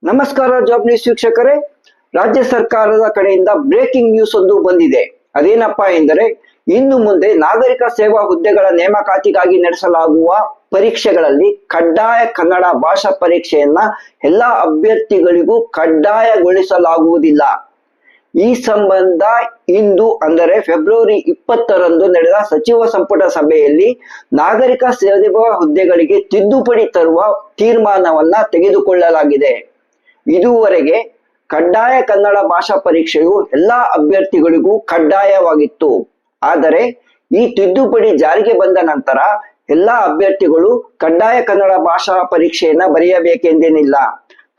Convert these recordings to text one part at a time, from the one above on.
ನಮಸ್ಕಾರ job news ವೀಕ್ಷಕರೇ, ರಾಜ್ಯ ಸರ್ಕಾರದ ಕಡೆಯಿಂದ ಬ್ರೇಕಿಂಗ್ ನ್ಯೂಸ್ ಒಂದು ಬಂದಿದೆ. ಅದೇನಪ್ಪಾ ಎಂದರೆ, ಇನ್ನು ಮುಂದೆ ನಾಗರಿಕ ಸೇವಾ ಹುದ್ದೆಗಳ ನೇಮಕಾತಿಗಾಗಿ ನಡೆಸಲಾಗುವ ಪರೀಕ್ಷೆಗಳಲ್ಲಿ ಕಡ್ಡಾಯ ಕನ್ನಡ ಭಾಷಾ ಪರೀಕ್ಷೆಯನ್ನ ಎಲ್ಲಾ ಅಭ್ಯರ್ಥಿಗಳಿಗೂ ಕಡ್ಡಾಯಗೊಳಿಸಲಾಗುವುದಿಲ್ಲ. ಈ ಸಂಬಂಧ ಇಂದು ಅಂದರೆ ಫೆಬ್ರವರಿ 20ರಂದು ನಡೆದ ಸಚಿವ ಸಂಪುಟ ಸಭೆಯಲ್ಲಿ ನಾಗರಿಕ ಸೇವಾ ಹುದ್ದೆಗಳಿಗೆ ತಿದ್ದುಪಡಿ ತರುವ ತೀರ್ಮಾನವನ್ನ ತೆಗೆದುಕೊಳ್ಳಲಾಗಿದೆ. ಇದುವರೆಗೆ ಕಡ್ಡಾಯ ಕನ್ನಡ ಭಾಷಾ ಪರೀಕ್ಷೆಯು ಎಲ್ಲಾ ಅಭ್ಯರ್ಥಿಗಳಿಗೂ ಕಡ್ಡಾಯವಾಗಿತ್ತು. ಆದರೆ ಈ ತಿದ್ದುಪಡಿ ಜಾರಿಗೆ ಬಂದ ನಂತರ ಎಲ್ಲಾ ಅಭ್ಯರ್ಥಿಗಳು ಕಡ್ಡಾಯ ಕನ್ನಡ ಭಾಷಾ ಪರೀಕ್ಷೆಯನ್ನ ಬರೆಯಬೇಕೆಂದೇನಿಲ್ಲ.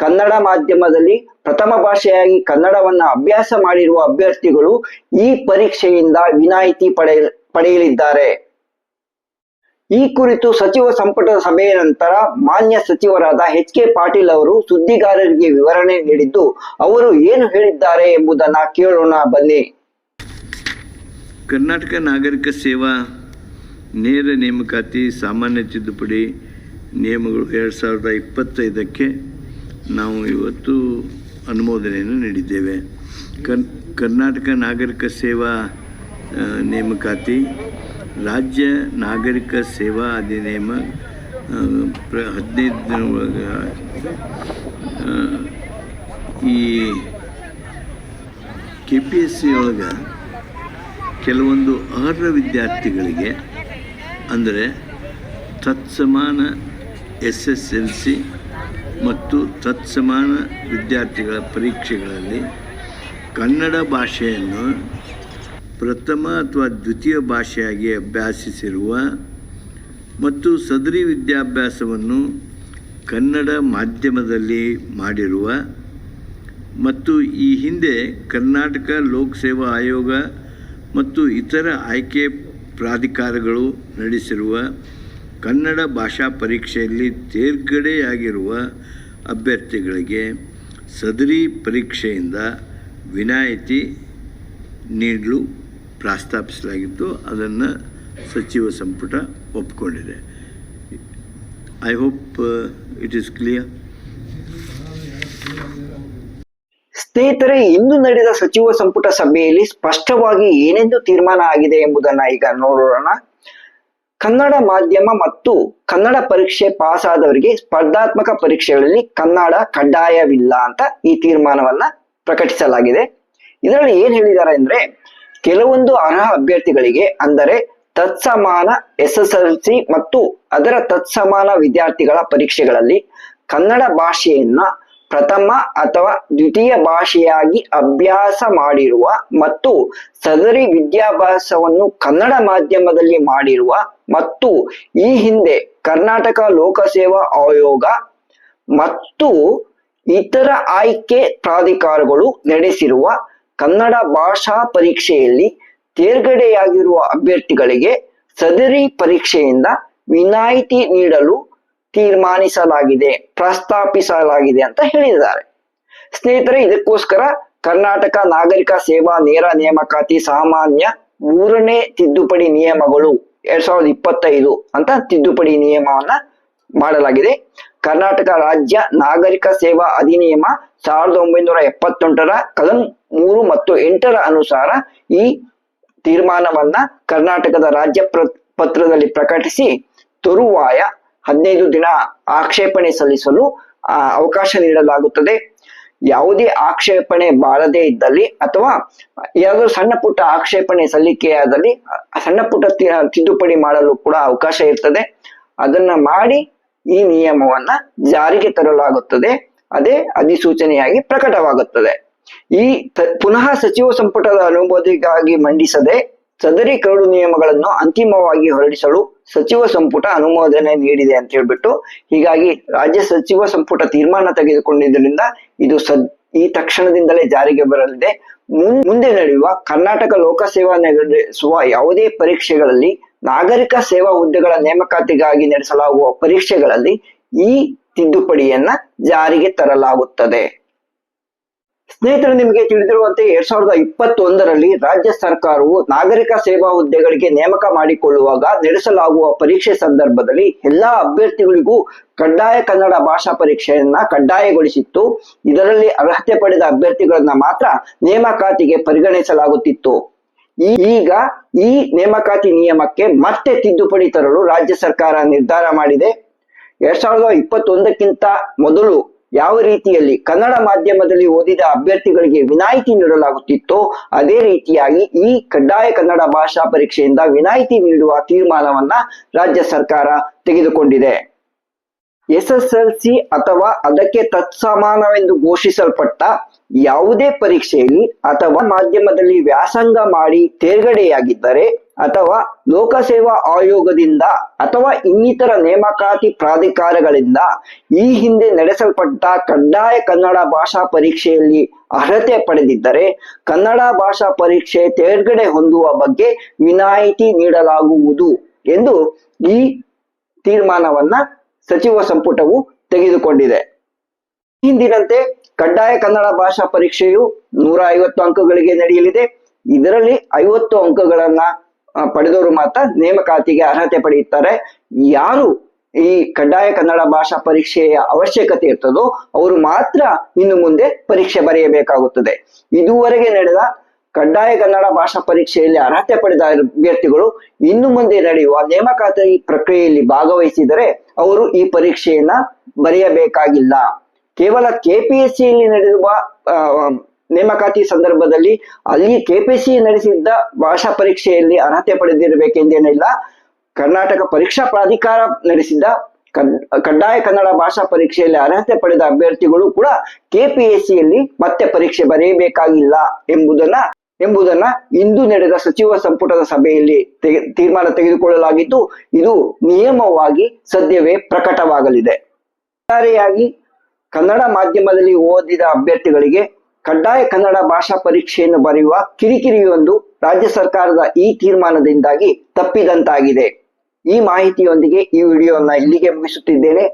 ಕನ್ನಡ ಮಾಧ್ಯಮದಲ್ಲಿ ಪ್ರಥಮ ಭಾಷೆಯಾಗಿ ಕನ್ನಡವನ್ನ ಅಭ್ಯಾಸ ಮಾಡಿರುವ ಅಭ್ಯರ್ಥಿಗಳು ಈ ಪರೀಕ್ಷೆಯಿಂದ ವಿನಾಯಿತಿ ಪಡೆಯಲಿದ್ದಾರೆ. ಈ ಕುರಿತು ಸಚಿವ ಸಂಪುಟದ ಸಭೆಯ ನಂತರ ಮಾನ್ಯ ಸಚಿವರಾದ ಎಚ್.ಕೆ. ಪಾಟೀಲ್ ಅವರು ಸುದ್ದಿಗಾರರಿಗೆ ವಿವರಣೆ ನೀಡಿದ್ದು, ಅವರು ಏನು ಹೇಳಿದ್ದಾರೆ ಎಂಬುದನ್ನ ಕೇಳೋಣ ಬನ್ನಿ. ಕರ್ನಾಟಕ ನಾಗರಿಕ ಸೇವಾ ನೇರ ನೇಮಕಾತಿ ಸಾಮಾನ್ಯ ತಿದ್ದುಪಡಿ ನಿಯಮಗಳು 2025ಕ್ಕೆ ನಾವು ಇವತ್ತು ಅನುಮೋದನೆಯನ್ನು ನೀಡಿದ್ದೇವೆ. ಕರ್ನಾಟಕ ನಾಗರಿಕ ಸೇವಾ ನೇಮಕಾತಿ ರಾಜ್ಯ ನಾಗರಿಕ ಸೇವಾ ಅಧಿನಿಯಮ 15 ಈ KPSC ಒಳಗೆ ಕೆಲವೊಂದು ಅರ್ಹ ವಿದ್ಯಾರ್ಥಿಗಳಿಗೆ ಅಂದರೆ ತತ್ಸಮಾನ SSLC ಮತ್ತು ತತ್ಸಮಾನ ವಿದ್ಯಾರ್ಥಿಗಳ ಪರೀಕ್ಷೆಗಳಲ್ಲಿ ಕನ್ನಡ ಭಾಷೆಯನ್ನು ಪ್ರಥಮ ಅಥವಾ ದ್ವಿತೀಯ ಭಾಷೆಯಾಗಿ ಅಭ್ಯಾಸಿಸಿರುವ ಮತ್ತು ಸದರಿ ವಿದ್ಯಾಭ್ಯಾಸವನ್ನು ಕನ್ನಡ ಮಾಧ್ಯಮದಲ್ಲಿ ಮಾಡಿರುವ ಮತ್ತು ಈ ಹಿಂದೆ ಕರ್ನಾಟಕ ಲೋಕಸೇವಾ ಆಯೋಗ ಮತ್ತು ಇತರ ಆಯ್ಕೆ ಪ್ರಾಧಿಕಾರಗಳು ನಡೆಸಿರುವ ಕನ್ನಡ ಭಾಷಾ ಪರೀಕ್ಷೆಯಲ್ಲಿ ತೇರ್ಗಡೆಯಾಗಿರುವ ಅಭ್ಯರ್ಥಿಗಳಿಗೆ ಸದರಿ ಪರೀಕ್ಷೆಯಿಂದ ವಿನಾಯಿತಿ ನೀಡಲು ಪ್ರಸ್ತಾಪಿಸಲಾಗಿತ್ತು. ಅದನ್ನು ಸಚಿವ ಸಂಪುಟ ಒಪ್ಪಿಕೊಂಡಿದೆ. I hope it is clear. ಸ್ನೇಹಿತರೆ, ಇಂದು ನಡೆದ ಸಚಿವ ಸಂಪುಟ ಸಭೆಯಲ್ಲಿ ಸ್ಪಷ್ಟವಾಗಿ ಏನೆಂದು ತೀರ್ಮಾನ ಆಗಿದೆ ಎಂಬುದನ್ನ ಈಗ ನೋಡೋಣ. ಕನ್ನಡ ಮಾಧ್ಯಮ ಮತ್ತು ಕನ್ನಡ ಪರೀಕ್ಷೆ ಪಾಸ್ ಆದವರಿಗೆ ಸ್ಪರ್ಧಾತ್ಮಕ ಪರೀಕ್ಷೆಗಳಲ್ಲಿ ಕನ್ನಡ ಕಡ್ಡಾಯವಿಲ್ಲ ಅಂತ ಈ ತೀರ್ಮಾನವನ್ನ ಪ್ರಕಟಿಸಲಾಗಿದೆ. ಇದರಲ್ಲಿ ಏನ್ ಹೇಳಿದ್ದಾರೆ ಅಂದ್ರೆ, ಕೆಲವೊಂದು ಅರ್ಹ ಅಭ್ಯರ್ಥಿಗಳಿಗೆ ಅಂದರೆ ತತ್ಸಮಾನ SSLC ಮತ್ತು ಅದರ ತತ್ಸಮಾನ ವಿದ್ಯಾರ್ಥಿಗಳ ಪರೀಕ್ಷೆಗಳಲ್ಲಿ ಕನ್ನಡ ಭಾಷೆಯನ್ನ ಪ್ರಥಮ ಅಥವಾ ದ್ವಿತೀಯ ಭಾಷೆಯಾಗಿ ಅಭ್ಯಾಸ ಮಾಡಿರುವ ಮತ್ತು ಸದರಿ ವಿದ್ಯಾಭ್ಯಾಸವನ್ನು ಕನ್ನಡ ಮಾಧ್ಯಮದಲ್ಲಿ ಮಾಡಿರುವ ಮತ್ತು ಈ ಹಿಂದೆ ಕರ್ನಾಟಕ ಲೋಕಸೇವಾ ಆಯೋಗ ಮತ್ತು ಇತರ ಆಯ್ಕೆ ಪ್ರಾಧಿಕಾರಗಳು ನಡೆಸಿರುವ ಕನ್ನಡ ಭಾಷಾ ಪರೀಕ್ಷೆಯಲ್ಲಿ ತೇರ್ಗಡೆಯಾಗಿರುವ ಅಭ್ಯರ್ಥಿಗಳಿಗೆ ಸದರಿ ಪರೀಕ್ಷೆಯಿಂದ ವಿನಾಯಿತಿ ನೀಡಲು ಪ್ರಸ್ತಾಪಿಸಲಾಗಿದೆ ಅಂತ ಹೇಳಿದ್ದಾರೆ. ಸ್ನೇಹಿತರೆ, ಇದಕ್ಕೋಸ್ಕರ ಕರ್ನಾಟಕ ನಾಗರಿಕ ಸೇವಾ ನೇರ ನೇಮಕಾತಿ ಸಾಮಾನ್ಯ 3ನೇ ತಿದ್ದುಪಡಿ ನಿಯಮಗಳು 2025 ಅಂತ ತಿದ್ದುಪಡಿ ನಿಯಮವನ್ನ ಮಾಡಲಾಗಿದೆ. ಕರ್ನಾಟಕ ರಾಜ್ಯ ನಾಗರಿಕ ಸೇವಾ ಅಧಿನಿಯಮ 1978ರ ಕಲಂ 3 ಮತ್ತು 8ರ ಅನುಸಾರ ಈ ತೀರ್ಮಾನವನ್ನ ಕರ್ನಾಟಕದ ರಾಜ್ಯ ಪತ್ರದಲ್ಲಿ ಪ್ರಕಟಿಸಿ ತರುವಾಯ 15 ದಿನ ಆಕ್ಷೇಪಣೆ ಸಲ್ಲಿಸಲು ಅವಕಾಶ ನೀಡಲಾಗುತ್ತದೆ. ಯಾವುದೇ ಆಕ್ಷೇಪಣೆ ಬಾರದೇ ಇದ್ದಲ್ಲಿ ಅಥವಾ ಯಾವುದೋ ಸಣ್ಣ ಪುಟ್ಟ ಆಕ್ಷೇಪಣೆ ಸಲ್ಲಿಕೆಯಾದಲ್ಲಿ ಸಣ್ಣ ಪುಟ್ಟ ತಿದ್ದುಪಡಿ ಮಾಡಲು ಕೂಡ ಅವಕಾಶ ಇರ್ತದೆ. ಅದನ್ನ ಮಾಡಿ ಈ ನಿಯಮವನ್ನ ಜಾರಿಗೆ ತರಲಾಗುತ್ತದೆ. ಅದೇ ಅಧಿಸೂಚನೆಯಾಗಿ ಪ್ರಕಟವಾಗುತ್ತದೆ. ಈ ಪುನಃ ಸಚಿವ ಸಂಪುಟದ ಅನುಮೋದನೆಗಾಗಿ ಮಂಡಿಸದೆ ಸದರಿ ಕರಡು ನಿಯಮಗಳನ್ನು ಅಂತಿಮವಾಗಿ ಹೊರಡಿಸಲು ಸಚಿವ ಸಂಪುಟ ಅನುಮೋದನೆ ನೀಡಿದೆ ಅಂತ ಹೇಳ್ಬಿಟ್ಟು, ಹೀಗಾಗಿ ರಾಜ್ಯ ಸಚಿವ ಸಂಪುಟ ತೀರ್ಮಾನ ತೆಗೆದುಕೊಂಡಿದ್ದರಿಂದ ಇದು ಈ ತಕ್ಷಣದಿಂದಲೇ ಜಾರಿಗೆ ಬರಲಿದೆ. ಮುಂದೆ ನಡೆಯುವ ಕರ್ನಾಟಕ ಲೋಕಸೇವಾ ನಡೆಸುವ ಯಾವುದೇ ಪರೀಕ್ಷೆಗಳಲ್ಲಿ ನಾಗರಿಕ ಸೇವಾ ಹುದ್ದೆಗಳ ನೇಮಕಾತಿಗಾಗಿ ನಡೆಸಲಾಗುವ ಪರೀಕ್ಷೆಗಳಲ್ಲಿ ಈ ತಿದ್ದುಪಡಿಯನ್ನ ಜಾರಿಗೆ ತರಲಾಗುತ್ತದೆ. ಸ್ನೇಹಿತರೆ, ನಿಮಗೆ ತಿಳಿದಿರುವಂತೆ 2021ರಲ್ಲಿ ರಾಜ್ಯ ಸರ್ಕಾರವು ನಾಗರಿಕ ಸೇವಾ ಹುದ್ದೆಗಳಿಗೆ ನೇಮಕ ಮಾಡಿಕೊಳ್ಳುವಾಗ ನಡೆಸಲಾಗುವ ಪರೀಕ್ಷೆ ಸಂದರ್ಭದಲ್ಲಿ ಎಲ್ಲಾ ಅಭ್ಯರ್ಥಿಗಳಿಗೂ ಕಡ್ಡಾಯ ಕನ್ನಡ ಭಾಷಾ ಪರೀಕ್ಷೆಯನ್ನ ಕಡ್ಡಾಯಗೊಳಿಸಿತ್ತು. ಇದರಲ್ಲಿ ಅರ್ಹತೆ ಪಡೆದ ಅಭ್ಯರ್ಥಿಗಳನ್ನ ಮಾತ್ರ ನೇಮಕಾತಿಗೆ ಪರಿಗಣಿಸಲಾಗುತ್ತಿತ್ತು. ಈಗ ಈ ನೇಮಕಾತಿ ನಿಯಮಕ್ಕೆ ಮತ್ತೆ ತಿದ್ದುಪಡಿ ತರಲು ರಾಜ್ಯ ಸರ್ಕಾರ ನಿರ್ಧಾರ ಮಾಡಿದೆ. 2021ಕ್ಕಿಂತ ಮೊದಲು ಯಾವ ರೀತಿಯಲ್ಲಿ ಕನ್ನಡ ಮಾಧ್ಯಮದಲ್ಲಿ ಓದಿದ ಅಭ್ಯರ್ಥಿಗಳಿಗೆ ವಿನಾಯಿತಿ ನೀಡಲಾಗುತ್ತಿತ್ತೋ ಅದೇ ರೀತಿಯಾಗಿ ಈ ಕಡ್ಡಾಯ ಕನ್ನಡ ಭಾಷಾ ಪರೀಕ್ಷೆಯಿಂದ ವಿನಾಯಿತಿ ನೀಡುವ ತೀರ್ಮಾನವನ್ನ ರಾಜ್ಯ ಸರ್ಕಾರ ತೆಗೆದುಕೊಂಡಿದೆ. SSLC ಅಥವಾ ಅದಕ್ಕೆ ತತ್ಸಮಾನವೆಂದು ಘೋಷಿಸಲ್ಪಟ್ಟ ಯಾವುದೇ ಪರೀಕ್ಷೆಯಲ್ಲಿ ಅಥವಾ ಮಾಧ್ಯಮದಲ್ಲಿ ವ್ಯಾಸಂಗ ಮಾಡಿ ತೇರ್ಗಡೆಯಾಗಿದ್ದರೆ ಅಥವಾ ಲೋಕಸೇವಾ ಆಯೋಗದಿಂದ ಅಥವಾ ಇನ್ನಿತರ ನೇಮಕಾತಿ ಪ್ರಾಧಿಕಾರಗಳಿಂದ ಈ ಹಿಂದೆ ನಡೆಸಲ್ಪಟ್ಟ ಕಡ್ಡಾಯ ಕನ್ನಡ ಭಾಷಾ ಪರೀಕ್ಷೆಯಲ್ಲಿ ಅರ್ಹತೆ ಪಡೆದಿದ್ದರೆ ಕನ್ನಡ ಭಾಷಾ ಪರೀಕ್ಷೆ ತೇರ್ಗಡೆ ಹೊಂದುವ ಬಗ್ಗೆ ವಿನಾಯಿತಿ ನೀಡಲಾಗುವುದು ಎಂದು ಈ ತೀರ್ಮಾನವನ್ನ ಸಚಿವ ಸಂಪುಟವು ತೆಗೆದುಕೊಂಡಿದೆ. ಹಿಂದಿನಂತೆ ಕಡ್ಡಾಯ ಕನ್ನಡ ಭಾಷಾ ಪರೀಕ್ಷೆಯು 150 ಅಂಕಗಳಿಗೆ ನಡೆಯಲಿದೆ. ಇದರಲ್ಲಿ 50 ಅಂಕಗಳನ್ನ ಪಡೆದವರು ಮಾತ್ರ ನೇಮಕಾತಿಗೆ ಅರ್ಹತೆ ಪಡೆಯುತ್ತಾರೆ. ಯಾರು ಈ ಕಡ್ಡಾಯ ಕನ್ನಡ ಭಾಷಾ ಪರೀಕ್ಷೆಯ ಅವಶ್ಯಕತೆ ಇರ್ತದೋ ಅವರು ಮಾತ್ರ ಇನ್ನು ಮುಂದೆ ಪರೀಕ್ಷೆ ಬರೆಯಬೇಕಾಗುತ್ತದೆ. ಇದುವರೆಗೆ ನಡೆದ ಕಡ್ಡಾಯ ಕನ್ನಡ ಭಾಷಾ ಪರೀಕ್ಷೆಯಲ್ಲಿ ಅರ್ಹತೆ ಪಡೆದ ಅಭ್ಯರ್ಥಿಗಳು ಇನ್ನು ಮುಂದೆ ನಡೆಯುವ ನೇಮಕಾತಿ ಪ್ರಕ್ರಿಯೆಯಲ್ಲಿ ಭಾಗವಹಿಸಿದರೆ ಅವರು ಈ ಪರೀಕ್ಷೆಯನ್ನ ಬರೆಯಬೇಕಾಗಿಲ್ಲ. ಕೇವಲ KPSCಯಲ್ಲಿ ನಡೆಯುವ ನೇಮಕಾತಿ ಸಂದರ್ಭದಲ್ಲಿ ಅಲ್ಲಿ KPSC ನಡೆಸಿದ್ದ ಭಾಷಾ ಪರೀಕ್ಷೆಯಲ್ಲಿ ಅರ್ಹತೆ ಪಡೆದಿರಬೇಕೆಂದೇನಿಲ್ಲ. ಕರ್ನಾಟಕ ಪರೀಕ್ಷಾ ಪ್ರಾಧಿಕಾರ ನಡೆಸಿದ್ದ ಕಡ್ಡಾಯ ಕನ್ನಡ ಭಾಷಾ ಪರೀಕ್ಷೆಯಲ್ಲಿ ಅರ್ಹತೆ ಪಡೆದ ಅಭ್ಯರ್ಥಿಗಳು ಕೂಡ KPSCಯಲ್ಲಿ ಮತ್ತೆ ಪರೀಕ್ಷೆ ಬರೆಯಬೇಕಾಗಿಲ್ಲ ಎಂಬುದನ್ನ ಇಂದು ನಡೆದ ಸಚಿವ ಸಂಪುಟದ ಸಭೆಯಲ್ಲಿ ತೀರ್ಮಾನ ತೆಗೆದುಕೊಳ್ಳಲಾಗಿದ್ದು, ಇದು ನಿಯಮವಾಗಿ ಸದ್ಯವೇ ಪ್ರಕಟವಾಗಲಿದೆ. ಒಟ್ಟಾರೆಯಾಗಿ ಕನ್ನಡ ಮಾಧ್ಯಮದಲ್ಲಿ ಓದಿದ ಅಭ್ಯರ್ಥಿಗಳಿಗೆ ಕಡ್ಡಾಯ ಕನ್ನಡ ಭಾಷಾ ಪರೀಕ್ಷೆಯನ್ನು ಬರೆಯುವ ಕಿರಿಕಿರಿಯೊಂದು ರಾಜ್ಯ ಸರ್ಕಾರದ ಈ ತೀರ್ಮಾನದಿಂದಾಗಿ ತಪ್ಪಿದಂತಾಗಿದೆ. ಈ ಮಾಹಿತಿಯೊಂದಿಗೆ ಈ ವಿಡಿಯೋನ ಇಲ್ಲಿಗೆ ಮುಗಿಸುತ್ತಿದ್ದೇನೆ.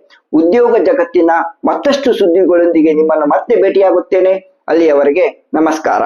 ಉದ್ಯೋಗ ಜಗತ್ತಿನ ಮತ್ತಷ್ಟು ಸುದ್ದಿಗಳೊಂದಿಗೆ ನಿಮ್ಮನ್ನು ಮತ್ತೆ ಭೇಟಿಯಾಗುತ್ತೇನೆ. ಅಲ್ಲಿಯವರೆಗೆ ನಮಸ್ಕಾರ.